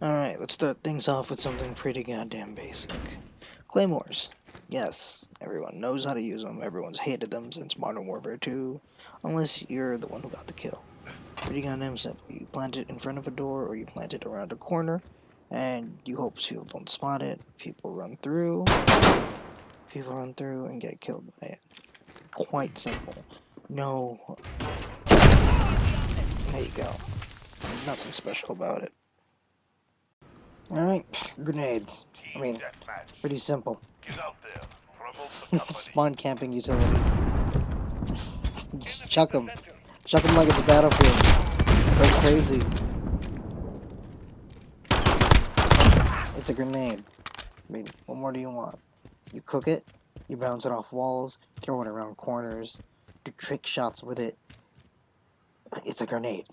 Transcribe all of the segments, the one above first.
Alright, let's start things off with something pretty goddamn basic. Claymores. Yes, everyone knows how to use them. Everyone's hated them since Modern Warfare 2, unless you're the one who got the kill. Pretty goddamn simple. You plant it in front of a door, or you plant it around a corner, and you hope people don't spot it. People run through and get killed by it. Quite simple. No. There you go. Nothing special about it. Alright, grenades. I mean, pretty simple. Spawn camping utility. Just chuck them. Chuck them like it's a battlefield. Go crazy. It's a grenade. I mean, what more do you want? You cook it, you bounce it off walls, throw it around corners, do trick shots with it. It's a grenade.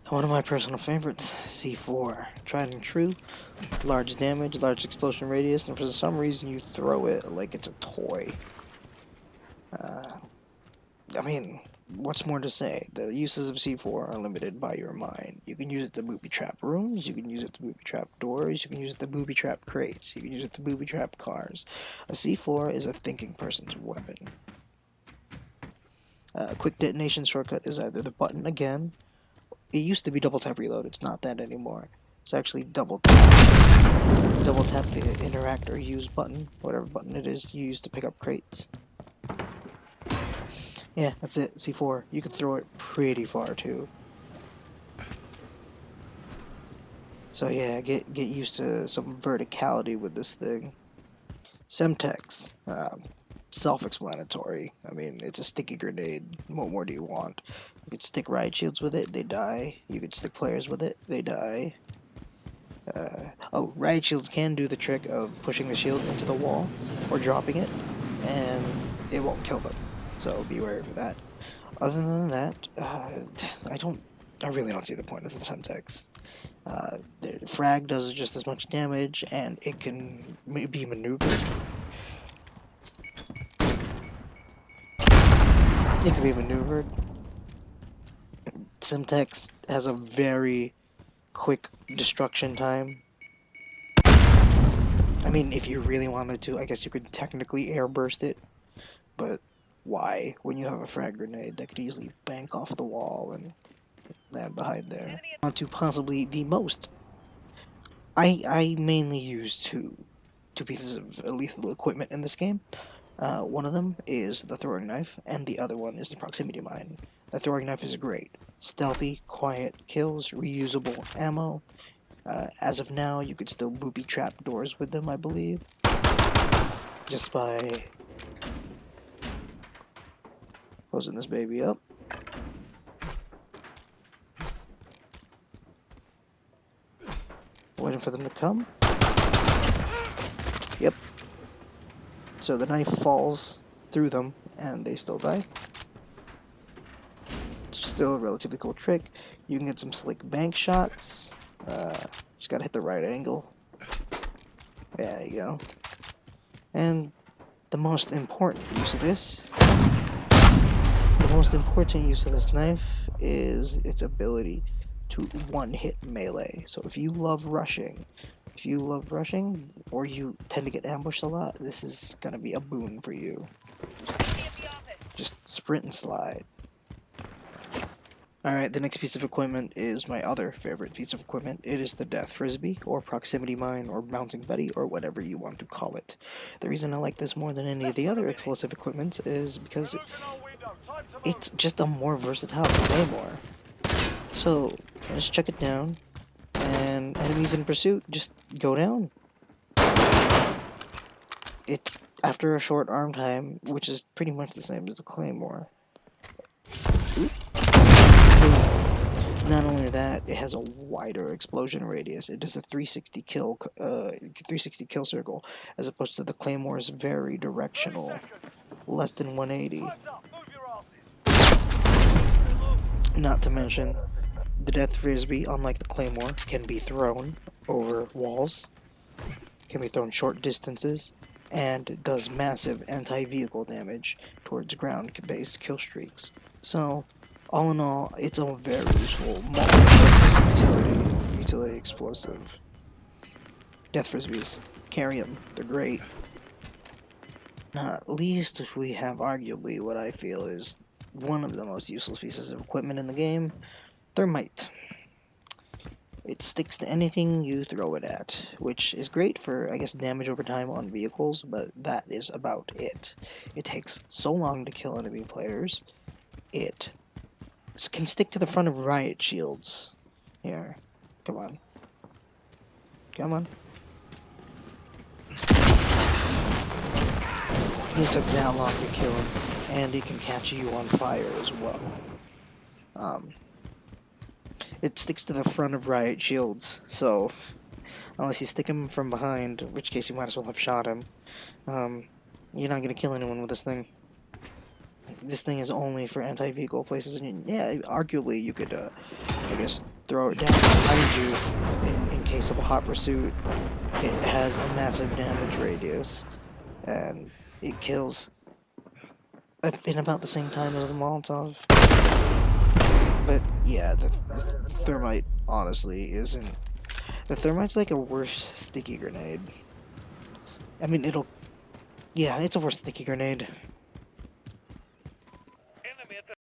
One of my personal favorites, C4. Tried and true. Large damage, large explosion radius, and for some reason you throw it like it's a toy. I mean, what's more to say? The uses of C4 are limited by your mind. You can use it to booby trap rooms, you can use it to booby trap doors, you can use it to booby trap crates, you can use it to booby trap cars. A C4 is a thinking person's weapon. A quick detonation shortcut is either the button again. It used to be double tap reload, it's not that anymore. It's actually double tap. Double tap the interact or use button, whatever button it is you use to pick up crates. Yeah, that's it, C4. You can throw it pretty far too. So yeah, get used to some verticality with this thing. Semtex. Self-explanatory. I mean, it's a sticky grenade. What more do you want? You could stick riot shields with it, they die. You could stick players with it, they die. Riot shields can do the trick of pushing the shield into the wall or dropping it, and it won't kill them. So be wary for that. Other than that, I really don't see the point of the Semtex. The frag does just as much damage, and it can be maneuvered. It can be maneuvered. Semtex has a very quick destruction time. I mean, if you really wanted to, I guess you could technically airburst it, but why? When you have a frag grenade that could easily bank off the wall and land behind there. On to possibly the most. I mainly use two pieces of lethal equipment in this game. One of them is the throwing knife, and the other one is the proximity mine. The throwing knife is great. Stealthy, quiet kills, reusable ammo. As of now, you could still booby trap doors with them, I believe. Just by closing this baby up. Waiting for them to come. Yep. So the knife falls through them, and they still die. Still a relatively cool trick. You can get some slick bank shots. Just gotta hit the right angle. Yeah, there you go. And the most important use of this... The most important use of this knife is its ability to one-hit melee. So if you love rushing, or you tend to get ambushed a lot, this is gonna be a boon for you. Just sprint and slide. Alright, the next piece of equipment is my other favorite piece of equipment. It is the Death Frisbee, or Proximity Mine, or Bouncing Betty, or whatever you want to call it. The reason I like this more than any of the other explosive equipment is because it's just a more versatile claymore. So, just chuck it down, and enemies in pursuit just go down. It's after a short arm time, which is pretty much the same as the claymore. Not only that, it has a wider explosion radius. It is a 360 kill circle, as opposed to the claymore's very directional, less than 180. Not to mention, the Death Frisbee, unlike the claymore, can be thrown over walls, can be thrown short distances, and does massive anti-vehicle damage towards ground-based kill streaks. So, all in all, it's a very useful multi-purpose totally explosive. Death Frisbees. Carry them. They're great. Not least, we have arguably what I feel is one of the most useless pieces of equipment in the game. Thermite. It sticks to anything you throw it at, which is great for, I guess, damage over time on vehicles, but that is about it. It takes so long to kill enemy players. It can stick to the front of riot shields. Here, come on. Come on. It took that long to kill him, and it can catch you on fire as well. It sticks to the front of riot shields, so unless you stick him from behind, in which case you might as well have shot him, you're not going to kill anyone with this thing. This thing is only for anti-vehicle places, and yeah, arguably you could, I guess, throw it down behind you in case of a hot pursuit. It has a massive damage radius, and it kills in about the same time as the Molotov. But yeah, the thermite honestly isn't. The thermite's like a worse sticky grenade. I mean, yeah, it's a worse sticky grenade.